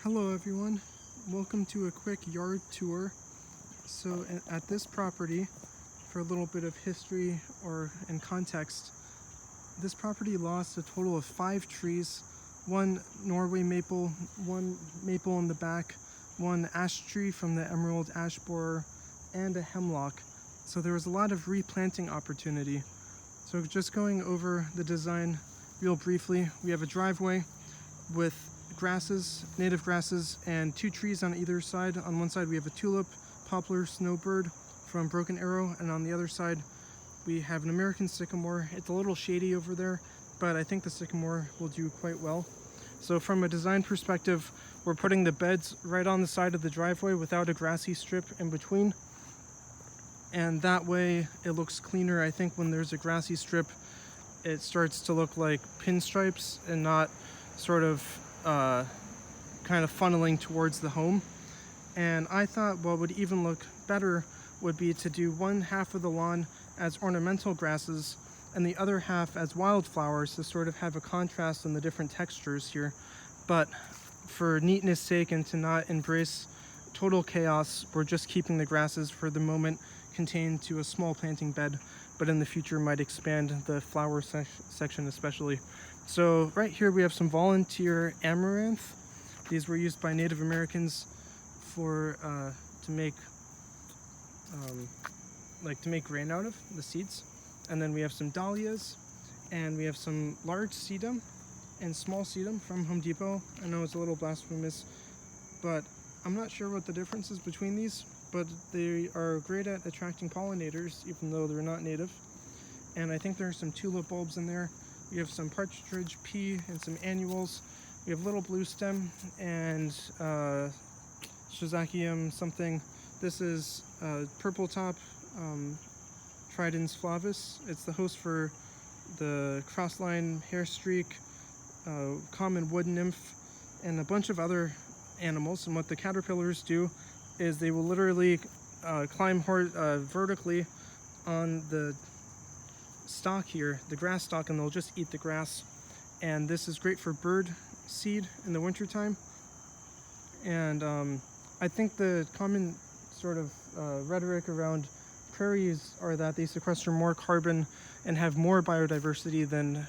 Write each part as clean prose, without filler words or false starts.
Hello everyone, welcome to a quick yard tour. So at this property, for a little bit of history and context, this property lost a total of 5 trees, one Norway maple, one maple in the back, one ash tree from the emerald ash borer, and a hemlock. So there was a lot of replanting opportunity. So just going over the design real briefly, we have a driveway with grasses, native grasses, and 2 trees on either side. On one side we have a tulip, poplar, snowbird from Broken Arrow, and on the other side we have an American sycamore. It's a little shady over there, but I think the sycamore will do quite well. So from a design perspective, we're putting the beds right on the side of the driveway without a grassy strip in between, and that way it looks cleaner. I think when there's a grassy strip, it starts to look like pinstripes and not sort of kind of funneling towards the home. And I thought what would even look better would be to do one half of the lawn as ornamental grasses and the other half as wildflowers to sort of have a contrast in the different textures here. But for neatness sake and to not embrace total chaos, we're just keeping the grasses for the moment contained to a small planting bed, but in the future might expand the flower section especially. So right here we have some volunteer amaranth. These were used by Native Americans for to make grain out of the seeds. And then we have some dahlias, and we have some large sedum and small sedum from Home Depot. I know it's a little blasphemous, but I'm not sure what the difference is between these, but they are great at attracting pollinators even though they're not native. And I think there are some tulip bulbs in there. We have some partridge pea and some annuals. We have little blue stem and Shizakium something. This is purple top Tridens flavus. It's the host for the crossline hair streak, common wood nymph, and a bunch of other animals. And what the caterpillars do is they will literally climb vertically on the stalk here, the grass stalk, and they'll just eat the grass. And this is great for bird seed in the wintertime. And I think the common sort of rhetoric around prairies are that they sequester more carbon and have more biodiversity than,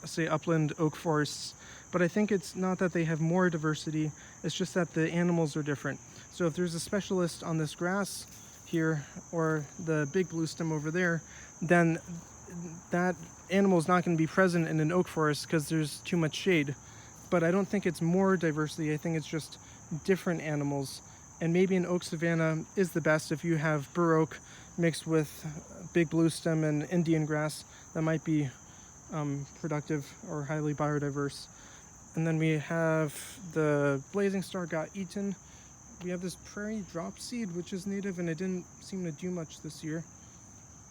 say, upland oak forests. But I think it's not that they have more diversity, it's just that the animals are different. So if there's a specialist on this grass here or the big blue stem over there, then that animal is not going to be present in an oak forest because there's too much shade. But I don't think it's more diversity, I think it's just different animals. And maybe an oak savanna is the best if you have bur oak mixed with big blue stem and Indian grass. That might be productive or highly biodiverse. And then we have the blazing star got eaten. We have this prairie drop seed, which is native, and it didn't seem to do much this year.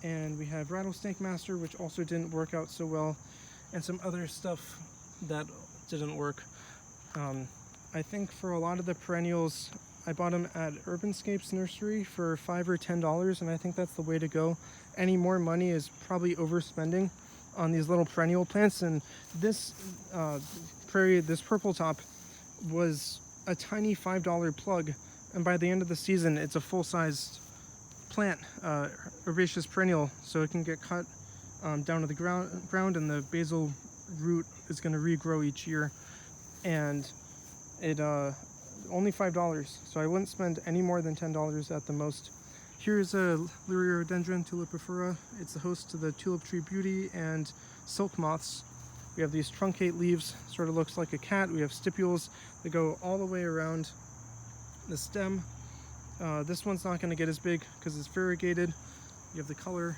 And we have rattlesnake master, which also didn't work out so well, and some other stuff that didn't work. I think for a lot of the perennials, I bought them at Urbanscapes Nursery for $5 or $10, and I think that's the way to go. Any more money is probably overspending on these little perennial plants. And this this purple top was a tiny $5 plug, and by the end of the season it's a full-sized plant, herbaceous perennial, so it can get cut down to the ground, and the basal root is going to regrow each year. And it only $5, so I wouldn't spend any more than $10 at the most. Here's a Liriodendron tulipifera. It's the host to the tulip tree beauty and silk moths. We have these truncate leaves, sort of looks like a cat. We have stipules that go all the way around the stem. This one's not going to get as big because it's variegated. You have the color,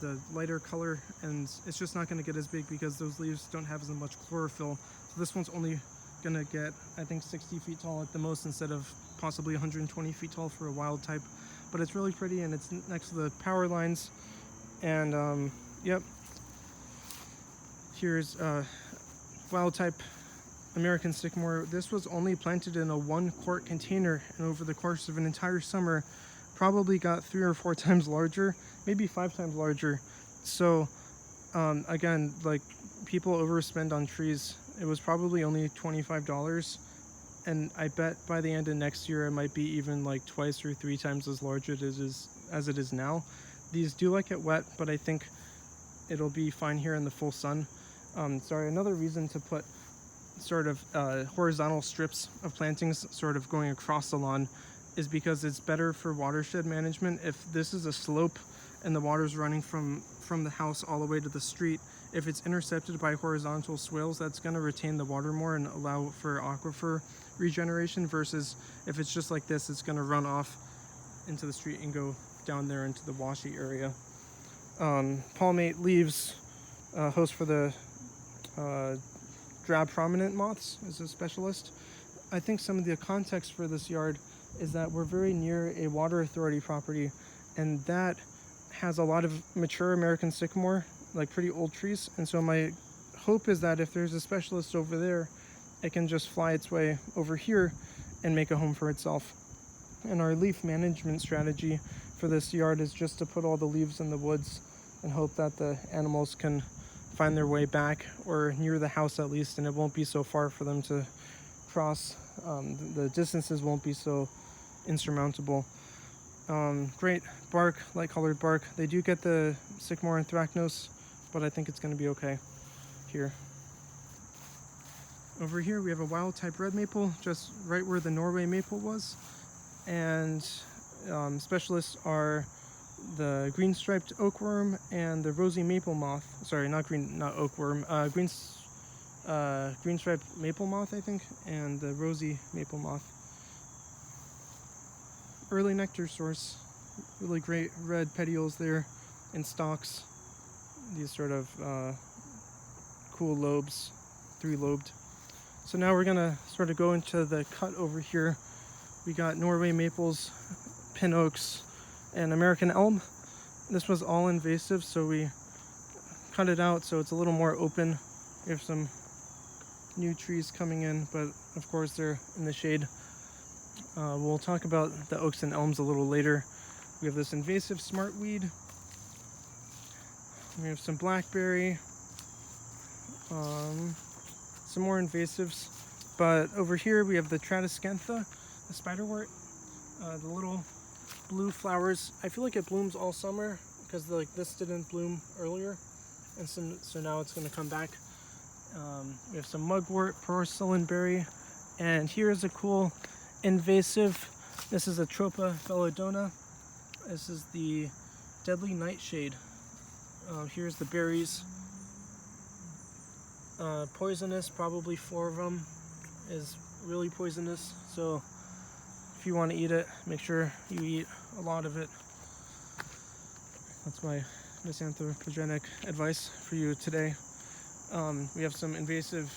the lighter color, and it's just not going to get as big because those leaves don't have as much chlorophyll. So this one's only going to get, I think, 60 feet tall at the most, instead of possibly 120 feet tall for a wild type. But it's really pretty, and it's next to the power lines. And yep, here's wild type American sycamore. This was only planted in a 1-quart container, and over the course of an entire summer probably got 3 or 4 times larger, maybe 5 times larger. So again, like, people overspend on trees. It was probably only $25, and I bet by the end of next year it might be even like twice or three times as large as it is now. These do like it wet, but I think it'll be fine here in the full sun. Sorry, another reason to put sort of horizontal strips of plantings sort of going across the lawn is because it's better for watershed management. If this is a slope and the water's running from the house all the way to the street, if it's intercepted by horizontal swales, that's going to retain the water more and allow for aquifer regeneration, versus if it's just like this, it's going to run off into the street and go down there into the washy area. Palmate leaves, host for the drab prominent moths, is a specialist. I think some of the context for this yard is that we're very near a water authority property, and that has a lot of mature American sycamore, like pretty old trees. And so my hope is that if there's a specialist over there, it can just fly its way over here and make a home for itself. And our leaf management strategy for this yard is just to put all the leaves in the woods and hope that the animals can find their way back, or near the house at least, and it won't be so far for them to cross. The distances won't be so insurmountable. Great bark, light colored bark. They do get the sycamore anthracnose, but I think it's going to be okay here. Over here we have a wild type red maple, just right where the Norway maple was. And specialists are the green striped oakworm and the rosy maple moth. Sorry, not oakworm. Green striped maple moth, I think, and the rosy maple moth. Early nectar source, really great red petioles there and stalks. These sort of cool lobes, three-lobed. So now we're gonna sort of go into the cut over here. We got Norway maples, pin oaks, and American elm. This was all invasive, so we cut it out so it's a little more open. We have some new trees coming in, but of course they're in the shade. We'll talk about the oaks and elms a little later. We have this invasive smartweed. We have some blackberry, some more invasives. But over here we have the Tradescantha, the spiderwort, the little blue flowers. I feel like it blooms all summer because like this didn't bloom earlier, and so now it's going to come back. We have some mugwort, porcelain berry, and here's a cool invasive. This is a Tropa belladonna. This is the deadly nightshade. Here's the berries. Poisonous, probably 4 of them is really poisonous. So if you want to eat it, make sure you eat a lot of it. That's my misanthropogenic advice for you today. We have some invasive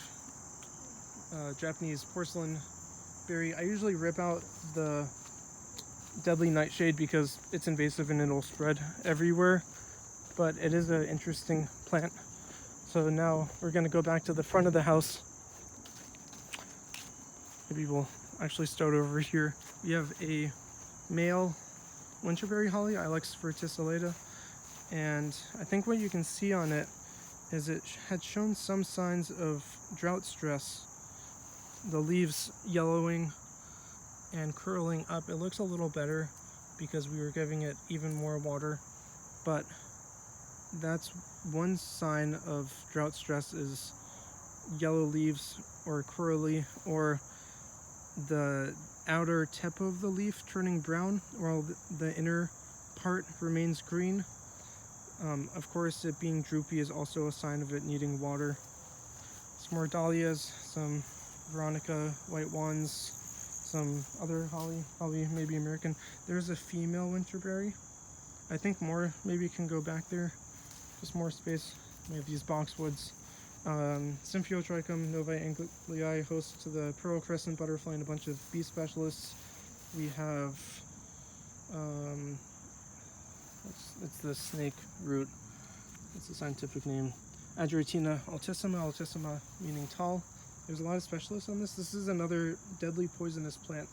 Japanese porcelain berry. I usually rip out the deadly nightshade because it's invasive and it'll spread everywhere, but it is an interesting plant. So now we're going to go back to the front of the house. Maybe we'll actually start over here. We have a male winterberry holly, Ilex verticillata, and I think what you can see on it is it had shown some signs of drought stress. The leaves yellowing and curling up. It looks a little better because we were giving it even more water, but that's one sign of drought stress, is yellow leaves or curly, or the outer tip of the leaf turning brown while the inner part remains green. Of course, it being droopy is also a sign of it needing water. Some more dahlias, some Veronica white wands, some other holly, probably maybe American. There's a female winterberry. I think more maybe can go back there. Just more space. We have these boxwoods. Symphyotrichum novae anglii, host to the pearl crescent butterfly and a bunch of bee specialists. We have it's the snake root. It's the scientific name. Ageratina altissima meaning tall. There's a lot of specialists on this. This is another deadly poisonous plant.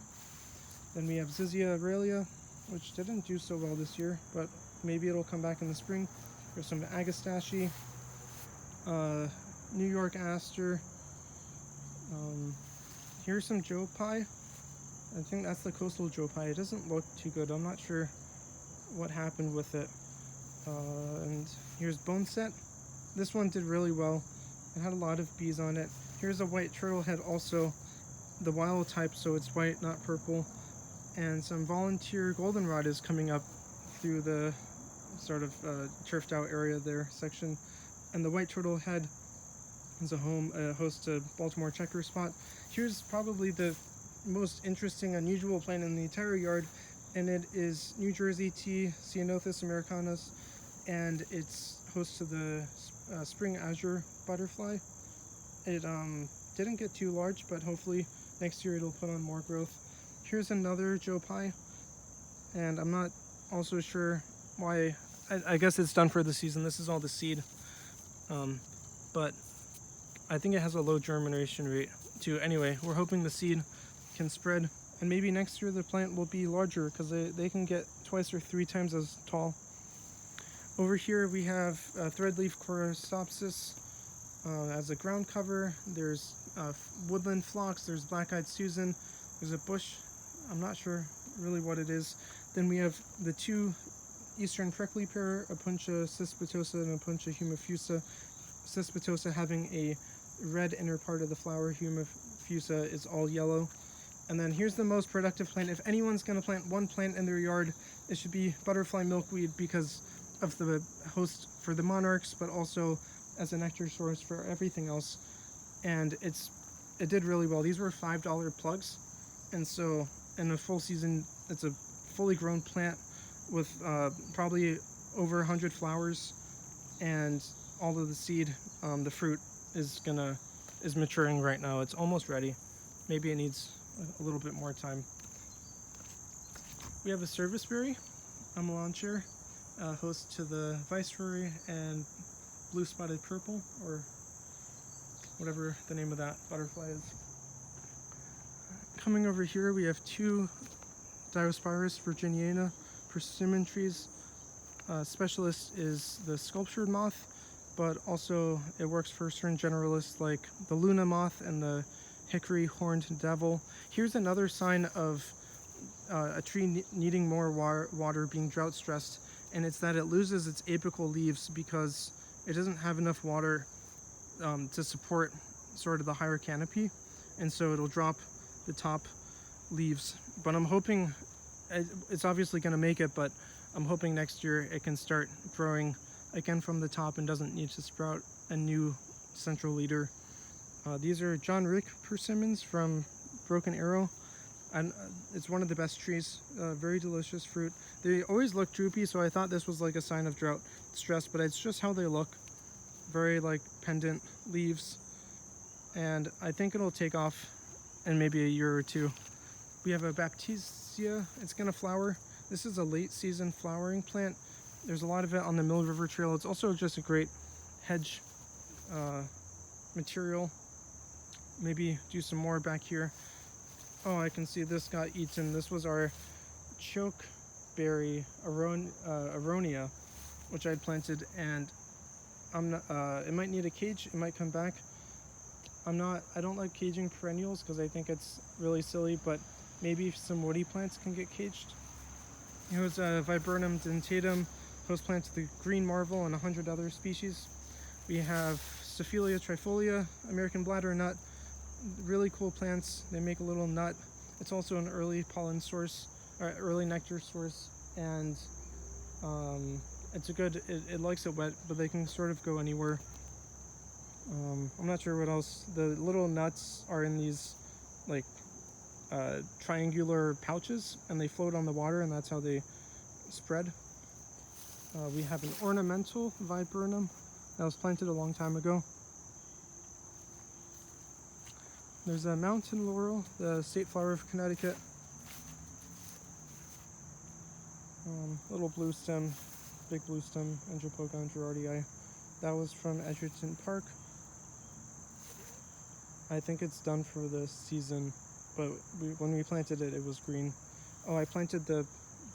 Then we have Zizia aurelia, which didn't do so well this year, but maybe it'll come back in the spring. There's some agastache, New York aster. Here's some Joe Pie. I think that's the coastal Joe Pie. It doesn't look too good. I'm not sure what happened with it. And here's Bone Set. This one did really well. It had a lot of bees on it. Here's a white turtle head, also the wild type, so it's white, not purple. And some volunteer goldenrod is coming up through the sort of turfed out area there section. And the white turtle head is a host to Baltimore checker spot. Here's probably the most interesting, unusual plant in the entire yard, and it is New Jersey tea, Ceanothus americanus, and it's host to the spring azure butterfly. It didn't get too large, but hopefully next year it'll put on more growth. Here's another Joe Pie, and I'm not also sure why. I guess it's done for the season. This is all the seed, but I think it has a low germination rate too. Anyway, we're hoping the seed can spread, and maybe next year the plant will be larger because they can get 2 or 3 times as tall. Over here we have threadleaf Corysopsis as a ground cover. There's woodland phlox, there's black-eyed Susan, there's a bush, I'm not sure really what it is. Then we have the 2 eastern prickly pear, Opuntia cespitosa and Opuntia humifusa. Cespitosa having a red inner part of the flower, humifusa is all yellow. And then here's the most productive plant. If anyone's going to plant one plant in their yard, it should be butterfly milkweed because of the host for the monarchs, but also as a nectar source for everything else. And it did really well. These were $5 plugs, and so in a full season, it's a fully grown plant with probably over 100 flowers, and all of the seed, the fruit is maturing right now. It's almost ready. Maybe it needs a little bit more time. We have a serviceberry, a melancher, host to the viceroy and blue spotted purple, or whatever the name of that butterfly is. Coming over here, we have 2 Diospyros virginiana persimmon trees. Specialist is the sculptured moth, but also it works for certain generalists like the Luna moth and the hickory horned devil. Here's another sign of a tree needing more water, being drought stressed, and it's that it loses its apical leaves because it doesn't have enough water to support sort of the higher canopy, and so it'll drop the top leaves. But I'm hoping, it's obviously going to make it, but I'm hoping next year it can start growing again from the top and doesn't need to sprout a new central leader. These are John Rick persimmons from Broken Arrow, and it's one of the best trees. Very delicious fruit. They always look droopy, so I thought this was like a sign of drought stress, but it's just how they look. Very like pendant leaves, and I think it'll take off in maybe a year or 2. We have a Baptisia. It's gonna flower. This is a late season flowering plant. There's a lot of it on the Mill River Trail. It's also just a great hedge material. Maybe do some more back here. Oh, I can see this got eaten. This was our chokeberry aronia, which I planted, and I'm not, it might need a cage. It might come back. I don't like caging perennials because I think it's really silly, but maybe some woody plants can get caged. Here's Viburnum dentatum, host plant to the green marvel and 100 other species. We have Staphylia trifolia, American bladder nut. Really cool plants. They make a little nut. It's also an early pollen source, or early nectar source, and it's a good, it likes it wet, but they can sort of go anywhere. I'm not sure what else. The little nuts are in these like triangular pouches, and they float on the water, and that's how they spread. We have an ornamental viburnum that was planted a long time ago. There's a mountain laurel, the state flower of Connecticut. Little blue stem, big blue stem, Andropogon gerardii. That was from Edgerton Park. I think it's done for the season, but when we planted it, it was green. Oh, I planted the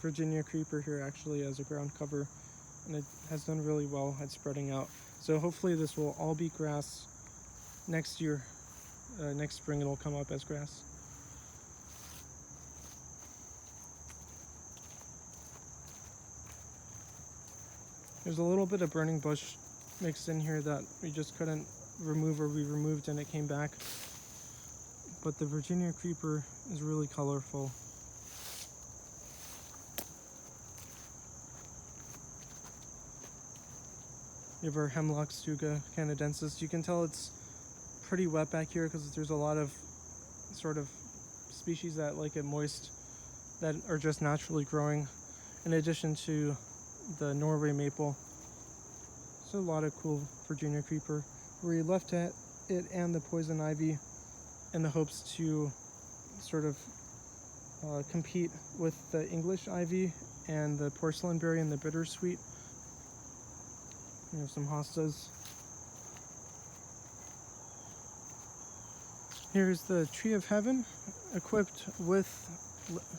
Virginia creeper here actually as a ground cover, and it has done really well at spreading out. So hopefully this will all be grass next year. next spring it'll come up as grass. There's a little bit of burning bush mixed in here that we just couldn't remove, or we removed and it came back. But the Virginia creeper is really colorful. We have our hemlock Stuga canadensis. You can tell it's pretty wet back here because there's a lot of sort of species that like it moist that are just naturally growing, in addition to the Norway maple. So a lot of cool Virginia creeper. We left it and the poison ivy in the hopes to sort of compete with the English ivy and the porcelain berry and the bittersweet. We have some hostas. Here's the tree of heaven equipped with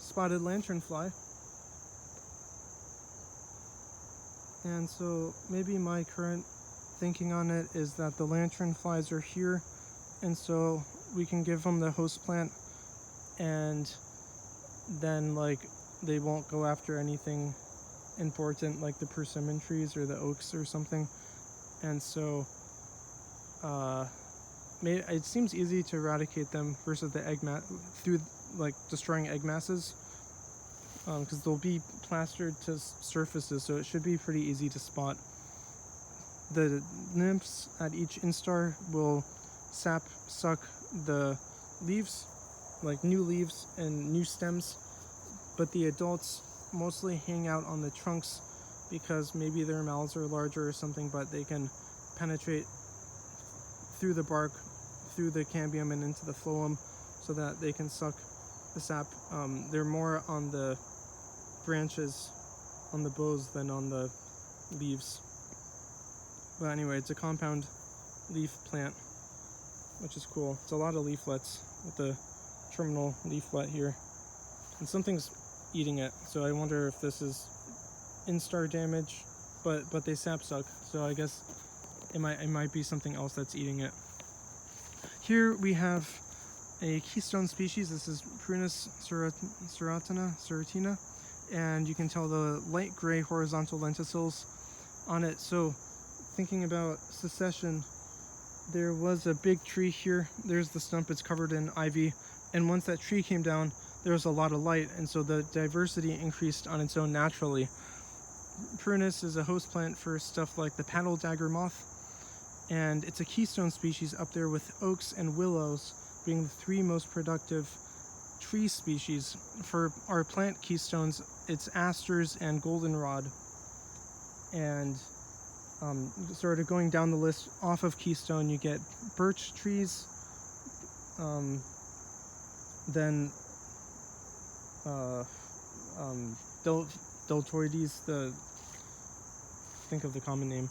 spotted lanternfly. And so maybe my current thinking on it is that the lanternflies are here, and so we can give them the host plant, and then like they won't go after anything important like the persimmon trees or the oaks or something. And so it seems easy to eradicate them versus the egg mat through like destroying egg masses, because they'll be plastered to surfaces, so it should be pretty easy to spot. The nymphs at each instar will suck the leaves, like new leaves and new stems, but the adults mostly hang out on the trunks because maybe their mouths are larger or something, but they can penetrate through the bark, through the cambium and into the phloem, so that they can suck the sap. They're more on the branches, on the boughs, than on the leaves. But anyway, it's a compound leaf plant, which is cool. It's a lot of leaflets with the terminal leaflet here, and something's eating it, so I wonder if this is instar damage, but they sap suck, so I guess it might be something else that's eating it. Here we have a keystone species. This is Prunus serratina, and you can tell the light gray horizontal lenticels on it. So thinking about succession, there was a big tree here. There's the stump, it's covered in ivy, and once that tree came down, there was a lot of light, and so the diversity increased on its own naturally. Prunus is a host plant for stuff like the paddle dagger moth, and it's a keystone species up there with oaks and willows being the three most productive tree species. For our plant keystones, it's asters and goldenrod. And sort of going down the list off of keystone, you get birch trees, then deltoides, think of the common name,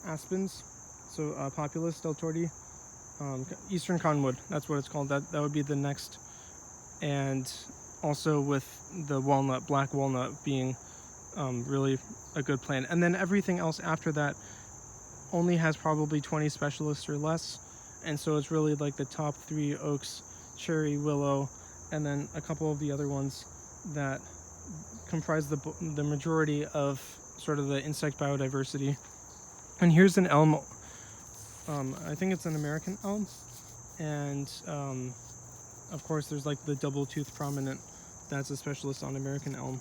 aspens, so Populus deltoides, eastern cottonwood, that's what it's called. That would be the next. And also with the walnut, black walnut being really a good plant. And then everything else after that only has probably 20 specialists or less, and so it's really like the top three: oaks, cherry, willow, and then a couple of the other ones that comprise the majority of sort of the insect biodiversity. And here's an elm. I think it's an American elm, and of course there's like the double tooth prominent. That's a specialist on American elm,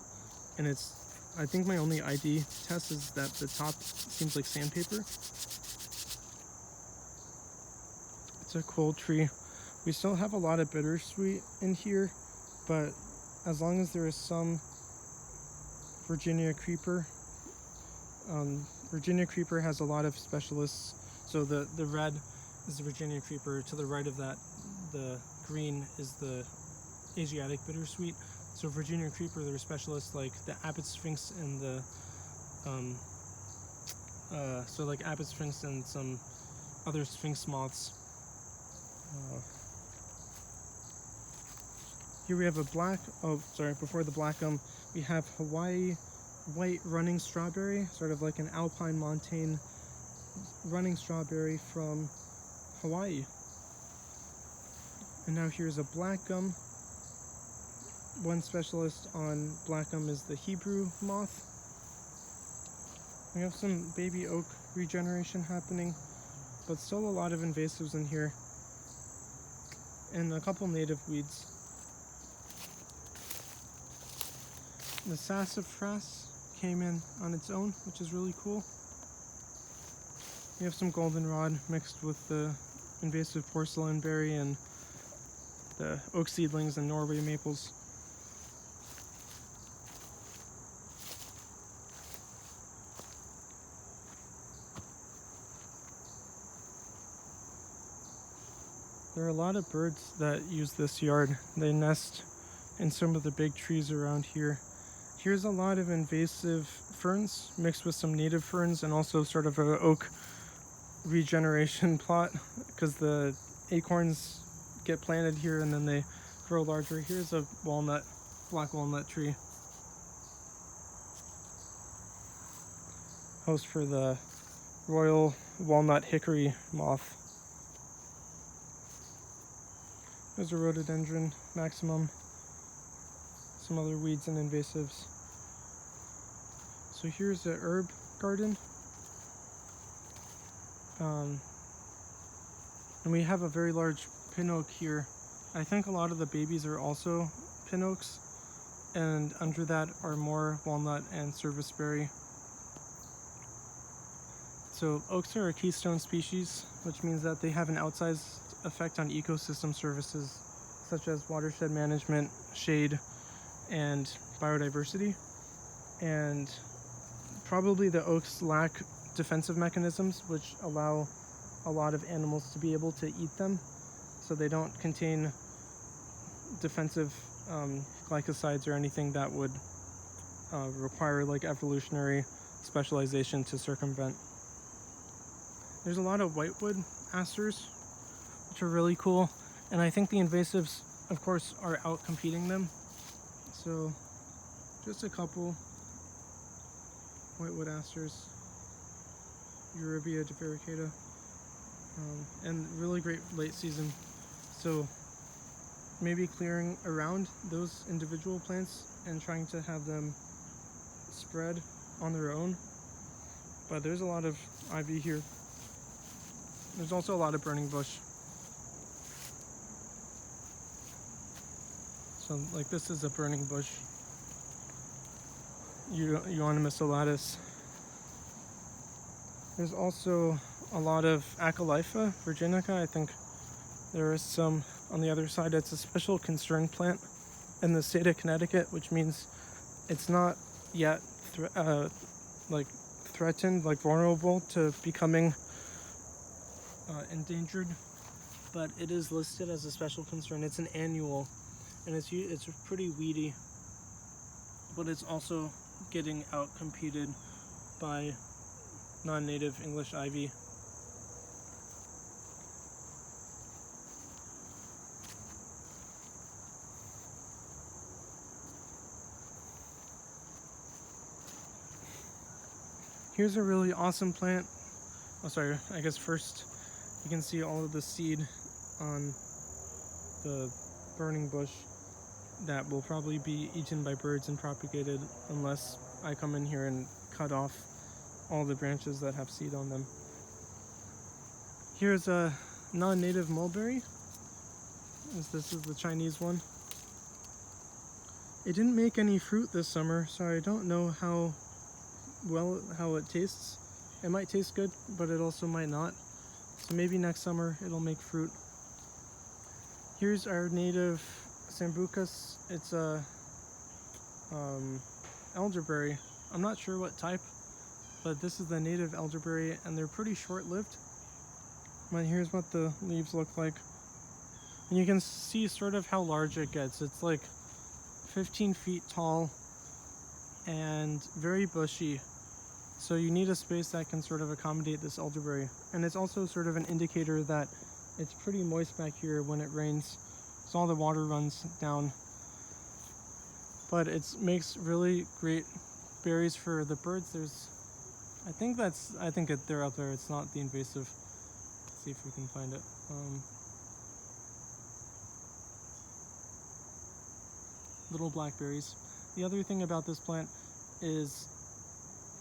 and it's, I think my only ID test is that the top seems like sandpaper. It's a cool tree. We still have a lot of bittersweet in here, but as long as there is some Virginia creeper, Virginia creeper has a lot of specialists. So the red is the Virginia creeper. To the right of that, the green is the Asiatic bittersweet. So Virginia creeper, there are specialists like the Abbot Sphinx and the so like Abbot Sphinx and some other sphinx moths. Here we have a before the black gum, we have Hawaii white running strawberry, sort of like an alpine montane running strawberry from Hawaii. And now here's a black gum. One specialist on black gum is the Hebrew moth. We have some baby oak regeneration happening, but still a lot of invasives in here, and a couple native weeds. The sassafras came in on its own, which is really cool. We have some goldenrod mixed with the invasive porcelain berry and the oak seedlings and Norway maples. There are a lot of birds that use this yard. They nest in some of the big trees around here. Here's a lot of invasive ferns mixed with some native ferns, and also sort of an oak regeneration plot, because the acorns get planted here and then they grow larger. Here's a walnut, black walnut tree. Host for the royal walnut hickory moth. There's a rhododendron maximum, some other weeds and invasives. So here's the herb garden. And we have a very large pin oak here. I think a lot of the babies are also pin oaks, and under that are more walnut and serviceberry. So oaks are a keystone species, which means that they have an outsized effect on ecosystem services such as watershed management, shade, and biodiversity. And probably the oaks lack defensive mechanisms which allow a lot of animals to be able to eat them, so they don't contain defensive glycosides or anything that would require like evolutionary specialization to circumvent. There's a lot of whitewood asters, which are really cool, and I think the invasives, of course, are out competing them. So just a couple whitewood asters, Eurybia divaricata, and really great late season. So maybe clearing around those individual plants and trying to have them spread on their own. But there's a lot of ivy here. There's also a lot of burning bush. So like this is a burning bush, Euonymus alatus. There's also a lot of Acalypha virginica. I think there is some on the other side. It's a special concern plant in the state of Connecticut, which means it's not yet threatened, like vulnerable to becoming endangered, but it is listed as a special concern. It's an annual, and it's pretty weedy, but it's also getting out-competed by non-native English ivy. Here's a really awesome plant. Oh, sorry, I guess first you can see all of the seed on the burning bush that will probably be eaten by birds and propagated unless I come in here and cut off all the branches that have seed on them. Here's a non-native mulberry. This is the Chinese one. It didn't make any fruit this summer, so I don't know how it tastes. It might taste good, but it also might not. So maybe next summer it'll make fruit. Here's our native Sambucus. It's a elderberry. I'm not sure what type, but this is the native elderberry, and they're pretty short-lived. But here's what the leaves look like. And you can see sort of how large it gets. It's like 15 feet tall and very bushy. So you need a space that can sort of accommodate this elderberry. And it's also sort of an indicator that it's pretty moist back here when it rains, so all the water runs down. But it makes really great berries for the birds. They're out there. It's not the invasive. Let's see if we can find it. Little blackberries. The other thing about this plant is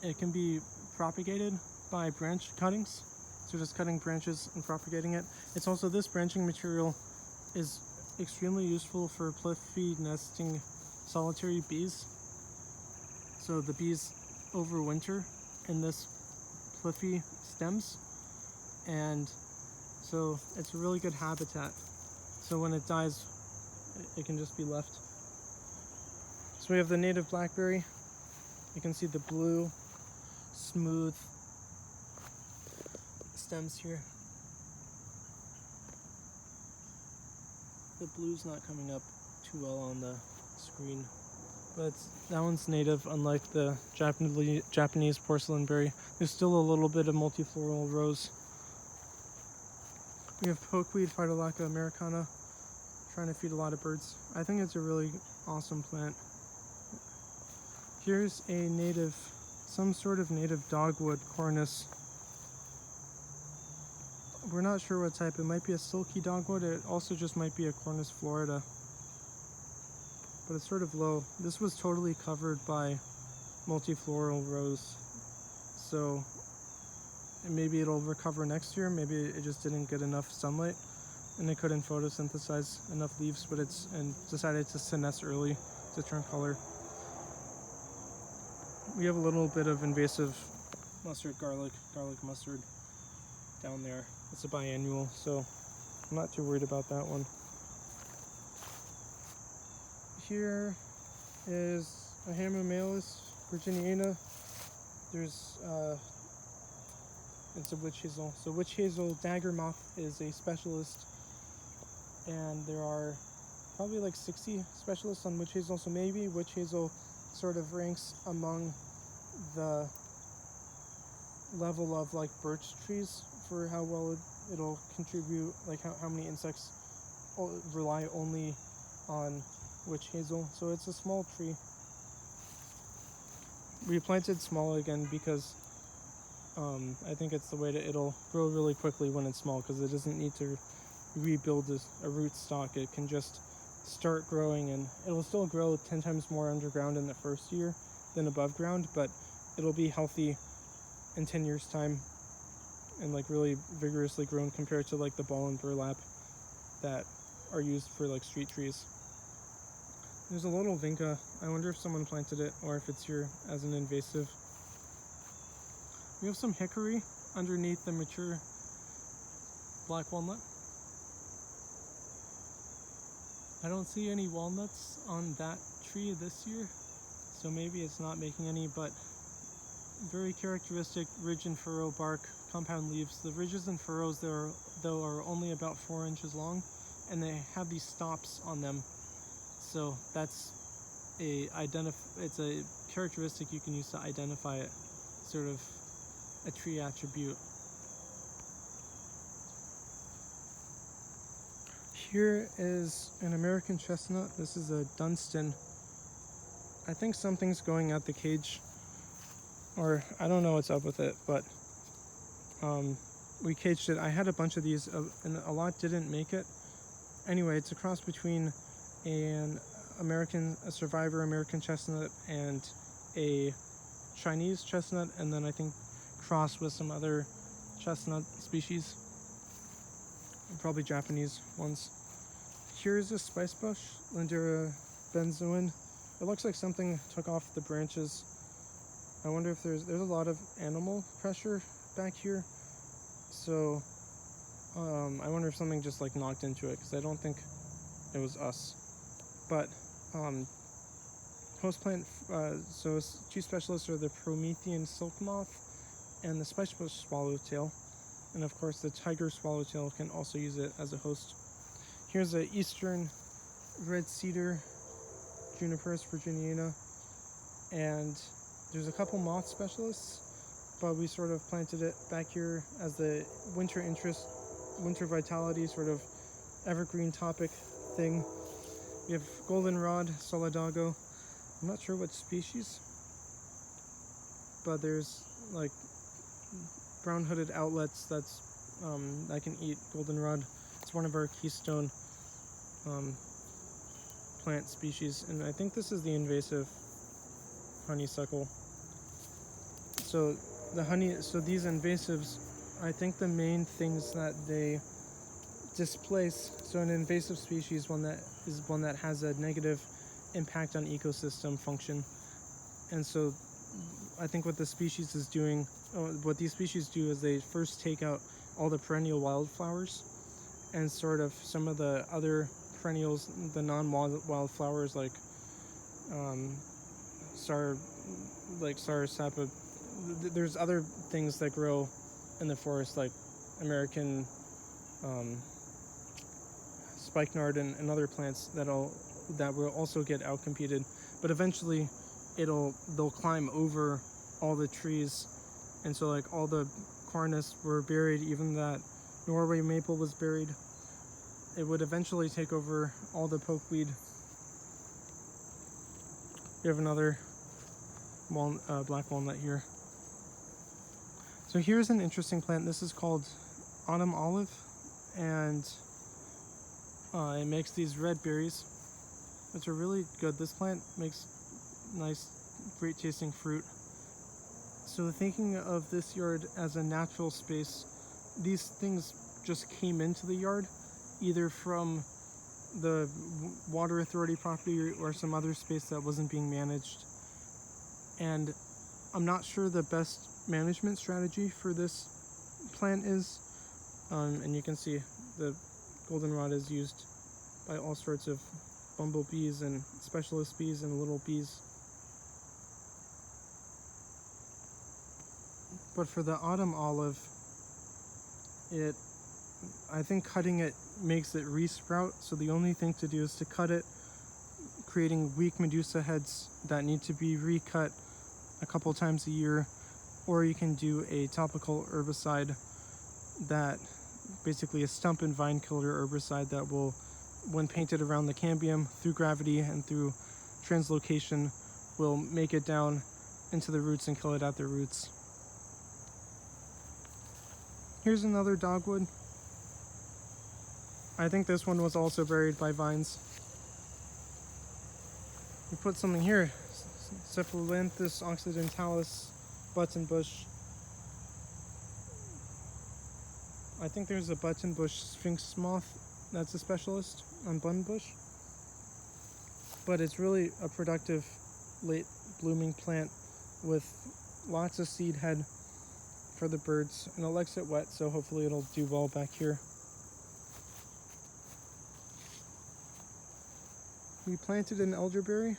it can be propagated by branch cuttings. So just cutting branches and propagating it. It's also, this branching material is extremely useful for fluffy nesting solitary bees. So the bees overwinter in this fluffy stems, and so it's a really good habitat. So when it dies, it can just be left. So we have the native blackberry. You can see the blue, smooth stems here. The blue's not coming up too well on the screen, but that one's native, unlike the Japanese porcelain berry. There's still a little bit of multifloral rose. We have pokeweed, Phytolacca americana, trying to feed a lot of birds. I think it's a really awesome plant. Here's a native, some sort of native dogwood, cornus. We're not sure what type. It might be a silky dogwood. It also just might be a Cornus florida. But it's sort of low. This was totally covered by multifloral rose. So maybe it'll recover next year. Maybe it just didn't get enough sunlight and it couldn't photosynthesize enough leaves, but and decided to senesce early to turn color. We have a little bit of invasive mustard, garlic mustard down there. It's a biannual, so I'm not too worried about that one. Here is a Hamamelis virginiana. There's it's a witch hazel. So witch hazel dagger moth is a specialist, and there are probably like 60 specialists on witch hazel. So maybe witch hazel sort of ranks among the level of like birch trees for how well it'll contribute, like how many insects rely only on witch hazel. So it's a small tree. We planted small again because I think it's the way that it'll grow really quickly when it's small, because it doesn't need to rebuild a root stock. It can just start growing, and it'll still grow 10 times more underground in the first year than above ground, but it'll be healthy in 10 years time and like really vigorously grown compared to like the ball and burlap that are used for like street trees. There's a little vinca. I wonder if someone planted it or if it's here as an invasive. We have some hickory underneath the mature black walnut. I don't see any walnuts on that tree this year, so maybe it's not making any, but very characteristic ridge and furrow bark, compound leaves. The ridges and furrows there, though, are only about 4 inches long, and they have these stops on them. So that's it's a characteristic you can use to identify it, sort of a tree attribute. Here is an American chestnut. This is a Dunstan. I think something's going at the cage, or I don't know what's up with it, but we caged it. I had a bunch of these and a lot didn't make it. Anyway, it's a cross between a survivor American chestnut and a Chinese chestnut, and then I think crossed with some other chestnut species, probably Japanese ones. Here's a spice bush, Lindera benzoin. It looks like something took off the branches. I wonder if there's a lot of animal pressure back here, so I wonder if something just like knocked into it, because I don't think it was us. But host plant, so chief specialists are the Promethean silk moth and the spice bush swallowtail, and of course the tiger swallowtail can also use it as a host. Here's a eastern red cedar, Juniperus virginiana, and there's a couple moth specialists, but we sort of planted it back here as the winter interest, winter vitality sort of evergreen topic thing. We have goldenrod, solidago. I'm not sure what species, but there's like brown hooded outlets. That's that can eat goldenrod. It's one of our keystone plant species, and I think this is the invasive honeysuckle. So these invasives, I think the main things that they displace, so an invasive species one that has a negative impact on ecosystem function. And so I think what these species do is they first take out all the perennial wildflowers, and sort of some of the other perennials, the non-wildflowers like Sarasapa. There's other things that grow in the forest like American spikenard and other plants that will also get outcompeted, but eventually they'll climb over all the trees, and so like all the cornus were buried, even that Norway maple was buried. It would eventually take over all the pokeweed. We have another black walnut here. So here's an interesting plant. This is called autumn olive, and it makes these red berries, which are really good. This plant makes nice, great tasting fruit. So thinking of this yard as a natural space, these things just came into the yard, either from the water authority property or some other space that wasn't being managed. And I'm not sure the best management strategy for this plant is. And you can see the goldenrod is used by all sorts of bumblebees and specialist bees and little bees. But for the autumn olive, I think cutting it makes it resprout, so the only thing to do is to cut it, creating weak medusa heads that need to be recut a couple times a year, or you can do a topical herbicide that basically a stump and vine killer herbicide that will, when painted around the cambium through gravity and through translocation, will make it down into the roots and kill it at the roots. Here's another dogwood. I think this one was also buried by vines. We put something here, Cephalanthus occidentalis buttonbush. I think there's a buttonbush sphinx moth that's a specialist on buttonbush. But it's really a productive late blooming plant with lots of seed head for the birds, and it likes it wet, so hopefully it'll do well back here. We planted an elderberry.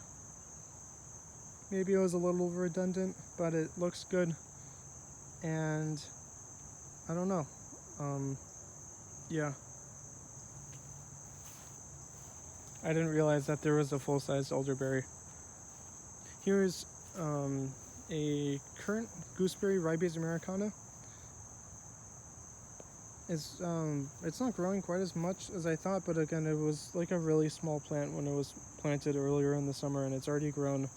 Maybe it was a little redundant, but it looks good, and I don't know. Yeah. I didn't realize that there was a full-size elderberry. Here's a currant gooseberry, Ribes americana. It's not growing quite as much as I thought, but again, it was like a really small plant when it was planted earlier in the summer, and it's already grown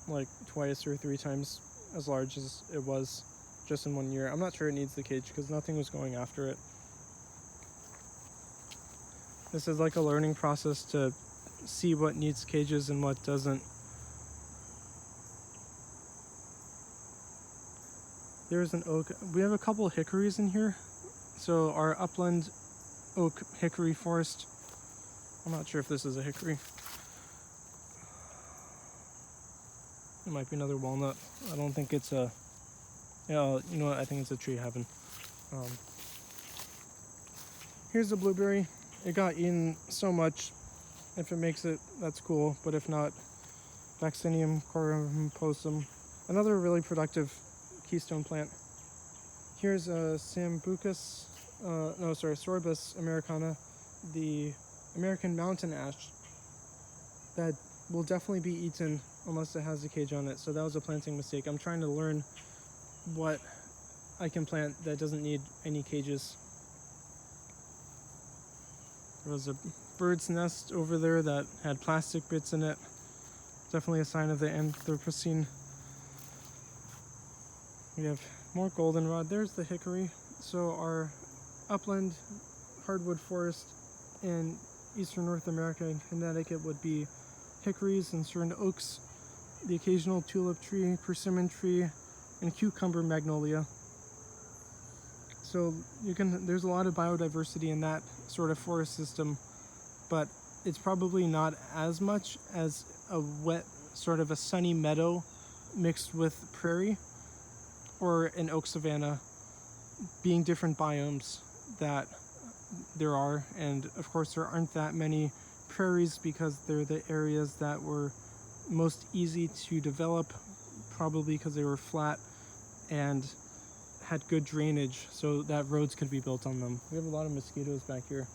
like twice or three times as large as it was just in 1 year. I'm not sure it needs the cage because nothing was going after it. This is like a learning process to see what needs cages and what doesn't. There's an oak. We have a couple hickories in here. So our upland oak hickory forest. I'm not sure if this is a hickory. It might be another walnut. I don't think it's a... Yeah, you know what? I think it's a tree heaven. Here's the blueberry. It got eaten so much. If it makes it, that's cool. But if not, Vaccinium corymposum. Another really productive keystone plant. Here's a Sorbus americana, the American mountain ash that will definitely be eaten unless it has a cage on it. So that was a planting mistake. I'm trying to learn what I can plant that doesn't need any cages. There was a bird's nest over there that had plastic bits in it. Definitely a sign of the Anthropocene. We have more goldenrod. There's the hickory. So our upland hardwood forest in eastern North America and Connecticut would be hickories and certain oaks, the occasional tulip tree, persimmon tree, and cucumber magnolia. So there's a lot of biodiversity in that sort of forest system, but it's probably not as much as a wet, sort of a sunny meadow mixed with prairie or an oak savanna, being different biomes that there are. And of course there aren't that many prairies because they're the areas that were most easy to develop, probably because they were flat and had good drainage so that roads could be built on them. We have a lot of mosquitoes back here.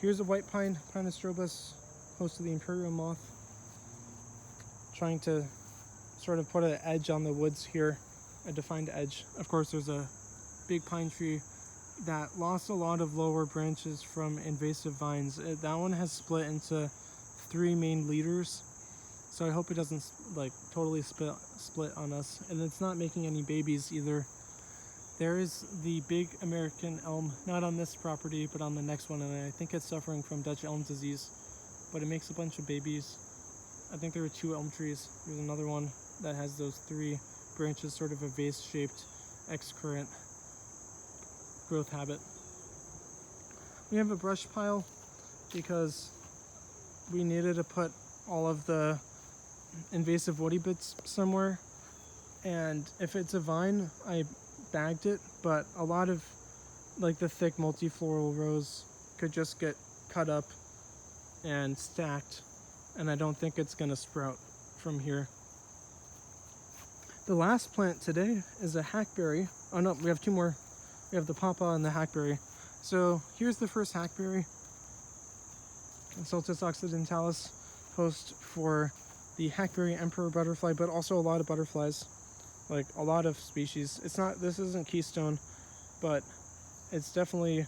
Here's a white pine, Pinus strobus, host of the imperial moth, trying to sort of put an edge on the woods here, a defined edge. Of course there's a big pine tree that lost a lot of lower branches from invasive vines. That one has split into 3 main leaders, so I hope it doesn't like totally split on us. And it's not making any babies either. There is the big American elm, not on this property but on the next one, and I think it's suffering from Dutch elm disease, but it makes a bunch of babies. I think there are 2 elm trees. There's another one that has those 3 branches, sort of a vase-shaped excurrent growth habit. We have a brush pile because we needed to put all of the invasive woody bits somewhere, and if it's a vine, I bagged it, but a lot of like the thick multifloral rows could just get cut up and stacked, and I don't think it's gonna sprout from here. The last plant today is a hackberry. Oh no, we have 2 more. We have the pawpaw and the hackberry. So here's the first hackberry, Insultus occidentalis, host for the hackberry emperor butterfly, but also a lot of butterflies, like a lot of species. This isn't keystone, but it's definitely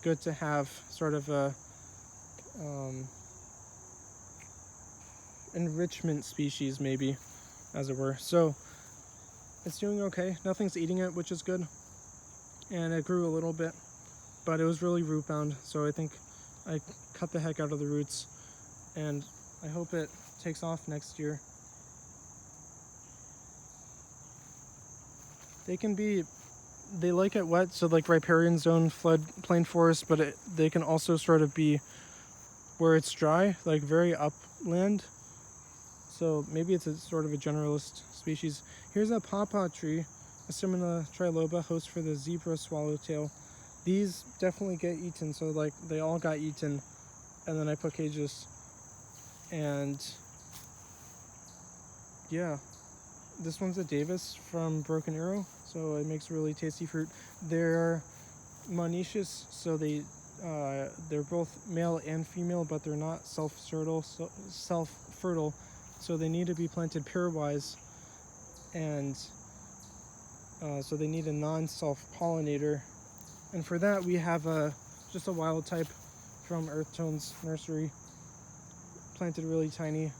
good to have sort of a enrichment species, maybe, as it were. So it's doing okay. Nothing's eating it, which is good. And it grew a little bit, but it was really root bound, so I think I cut the heck out of the roots, and I hope it takes off next year. They like it wet, so like riparian zone, floodplain forest, but they can also sort of be where it's dry, like very upland. So maybe it's a sort of a generalist species. Here's a pawpaw tree, Asimina triloba, host for the zebra swallowtail. These definitely get eaten, so like they all got eaten, and then I put cages. And yeah, this one's a Davis from Broken Arrow, so it makes really tasty fruit. They're monoecious, so they're both male and female, but they're not self-fertile, so they need to be planted pairwise, and so they need a non-self-pollinator. And for that we have just a wild type from Earth Tones Nursery, planted really tiny,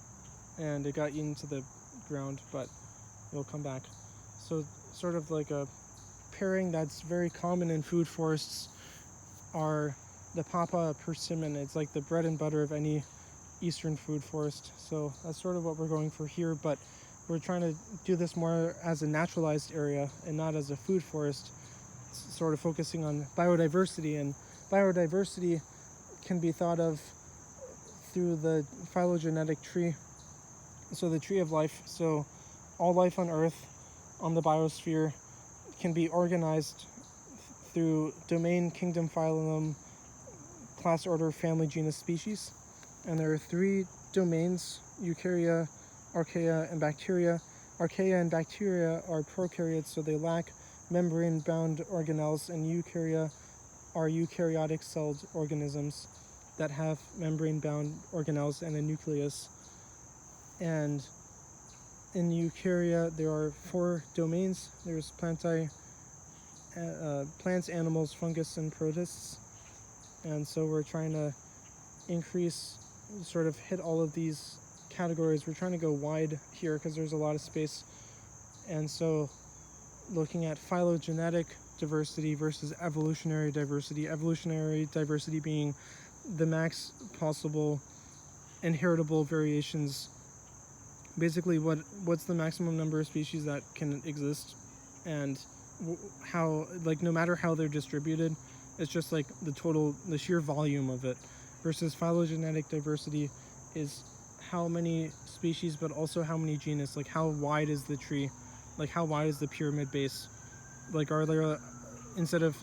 and it got eaten to the ground, but it'll come back. So sort of like a pairing that's very common in food forests are the pawpaw persimmon. It's like the bread and butter of any eastern food forest. So that's sort of what we're going for here, but we're trying to do this more as a naturalized area and not as a food forest, sort of focusing on biodiversity. And biodiversity can be thought of through the phylogenetic tree, so the tree of life. So all life on Earth, on the biosphere, can be organized through domain, kingdom, phylum, class, order, family, genus, species. And there are 3 domains: eukarya, archaea, and bacteria. Archaea and bacteria are prokaryotes, so they lack membrane-bound organelles, and eukarya are eukaryotic celled organisms that have membrane-bound organelles and a nucleus. And in eukarya there are 4 domains. There's plants, animals, fungus, and protists. And so we're trying to hit all of these categories. We're trying to go wide here because there's a lot of space. And so looking at phylogenetic diversity versus evolutionary diversity. Evolutionary diversity being the max possible inheritable variations. Basically, what's the maximum number of species that can exist, and how, like, no matter how they're distributed, it's just like the sheer volume of it. Versus phylogenetic diversity is how many species, but also how many genus. Like, how wide is the tree? Like, how wide is the pyramid base? Like, are there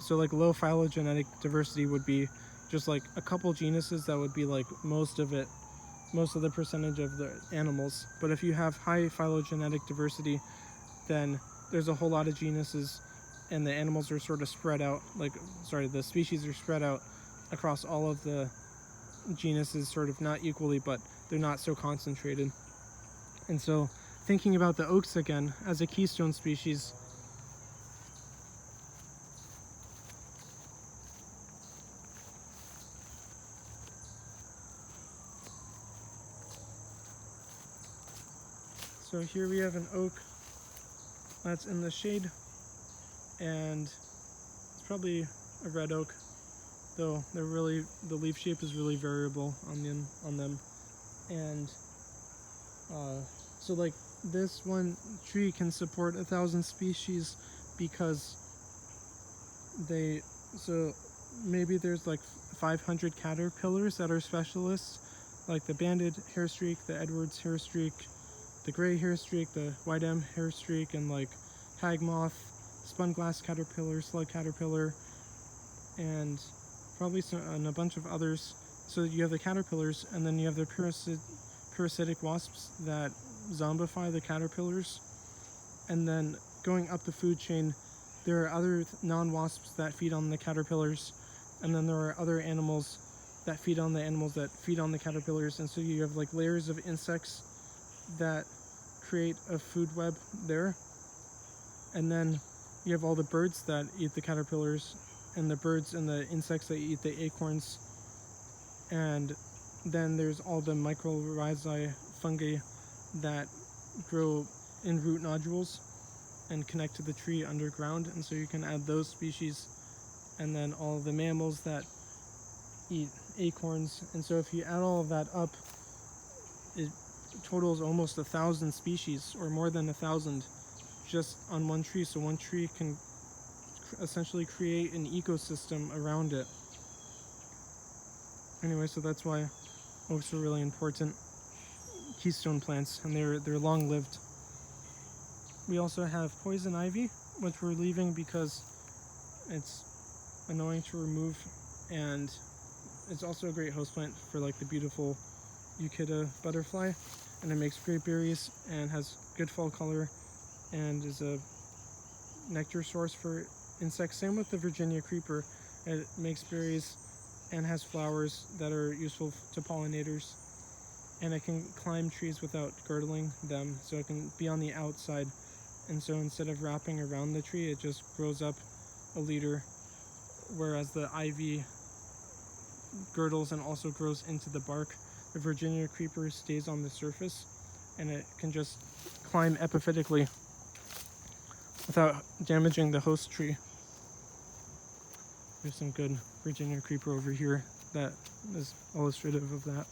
like low phylogenetic diversity would be just like a couple genuses that would be like most of the percentage of the animals. But if you have high phylogenetic diversity, then there's a whole lot of genuses, and the animals are sort of spread out, the species are spread out across all of the genuses, sort of not equally, but they're not so concentrated. And so thinking about the oaks again as a keystone species, so here we have an oak that's in the shade, and it's probably a red oak, though the leaf shape is really variable on them. And so like this one tree can support 1,000 species because maybe there's like 500 caterpillars that are specialists, like the banded hairstreak, the Edwards hairstreak, the gray hairstreak, the white M hairstreak, and like hag moth, spun glass caterpillar, slug caterpillar, and probably and a bunch of others. So you have the caterpillars, and then you have the parasitic wasps that zombify the caterpillars. And then going up the food chain, there are other non-wasps that feed on the caterpillars, and then there are other animals that feed on the animals that feed on the caterpillars. And so you have like layers of insects that create a food web there. And then you have all the birds that eat the caterpillars, and the birds and the insects that eat the acorns. And then there's all the mycorrhizae fungi that grow in root nodules and connect to the tree underground, and so you can add those species. And then all the mammals that eat acorns. And so if you add all of that up, it totals almost 1,000 species, or more than 1,000, just on one tree. So one tree can essentially create an ecosystem around it. Anyway, so that's why oaks are really important keystone plants, and they're long-lived. We also have poison ivy, which we're leaving because it's annoying to remove, and it's also a great host plant for like the beautiful Euclida butterfly, and it makes great berries and has good fall color and is a nectar source for insects. Same with the Virginia creeper. It makes berries and has flowers that are useful to pollinators, and it can climb trees without girdling them, so it can be on the outside. And so instead of wrapping around the tree, it just grows up a leader, whereas the ivy girdles and also grows into the bark. The Virginia creeper stays on the surface, and it can just climb epiphytically without damaging the host tree. There's some good Virginia creeper over here that is illustrative of that.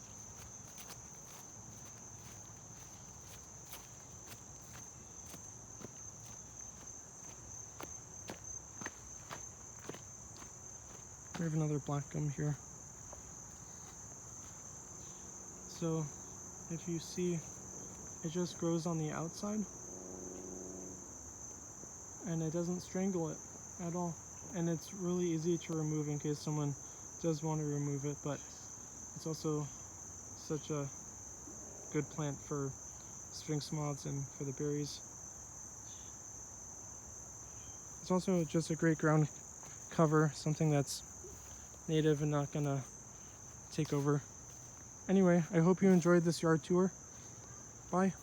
We have another black gum here. So if you see, it just grows on the outside, and it doesn't strangle it at all. And it's really easy to remove in case someone does want to remove it, but it's also such a good plant for sphinx moths and for the berries. It's also just a great ground cover, something that's native and not gonna take over. Anyway, I hope you enjoyed this yard tour. Bye.